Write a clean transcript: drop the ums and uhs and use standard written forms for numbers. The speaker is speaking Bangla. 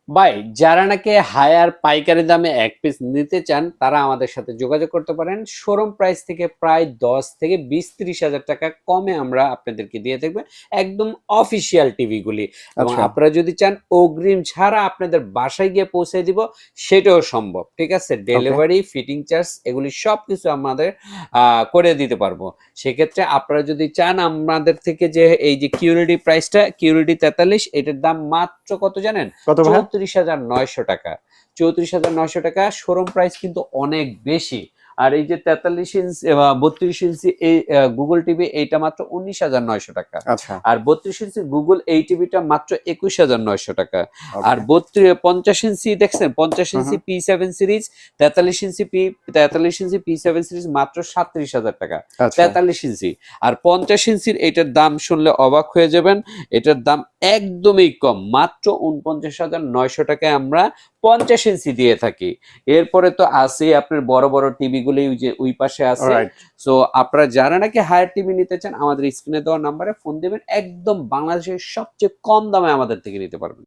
ভাই যারা নাকি হায়ার পাইকারি দামে এক পিস নিতে চান তারা আমাদের সাথে যোগাযোগ করতে পারেন। শোরুম প্রাইস থেকে প্রায় 10 থেকে 20-30 হাজার টাকা কমে আমরা আপনাদেরকে দিয়ে থাকবো একদম অফিসিয়াল টিভি গুলি। এবং আচ্ছা। আপনারা যদি চান অগ্রিম ছাড়া আপনাদের বাসায় গিয়ে পৌঁছে দিব, সেটাও সম্ভব। ঠিক আছে, ওকে। ডেলিভারি, ফিটিং চার্জ এগুলি সবকিছু আমাদের করে দিতে পারবো। সেক্ষেত্রে আপনারা যদি চান আমাদের থেকে, যে এই যে কিউরিডি প্রাইসটা, কিউরিডি 43, এটার দাম মাত্র কত জানেন? কত ভাইয়া? 34,900 টাকা। 34,900 টাকা। শোরুম প্রাইস কিন্তু অনেক বেশি। আর এই যে 43 ইঞ্চি 32 ইঞ্চি এই গুগল টিভি, এইটা মাত্র 19,900 টাকা। আচ্ছা। আর 32 ইঞ্চি গুগল এই টিভিটা মাত্র 21,900 টাকা। আর ওকে। 50 ইঞ্চি দেখছেন, 50 হুম, ইঞ্চি হুম। P7 সিরিজ, 43 ইঞ্চি P7 সিরিজ মাত্র 37,000 টাকা। আচ্ছা। 43 ইঞ্চি। আর 50 ইঞ্চির এটার দাম শুনলে অবাক হয়ে যাবেন। এটার দাম একদমই কম, মাত্র 49,900 টাকায় আমরা 50 ইঞ্চি দিয়ে থাকি। এরপরে তো আছে আপনার বড় বড় টিভি গুলি, ওই যে ওই পাশে আছে। অলরাইট। সো আপনারা যারা নাকি হায়ার টিভি নিতে চান আমাদের স্ক্রিনে দেওয়া নাম্বারে ফোন দিবেন, একদম বাংলাদেশের সবচেয়ে কম দামে আমাদের থেকে নিতে পারবেন।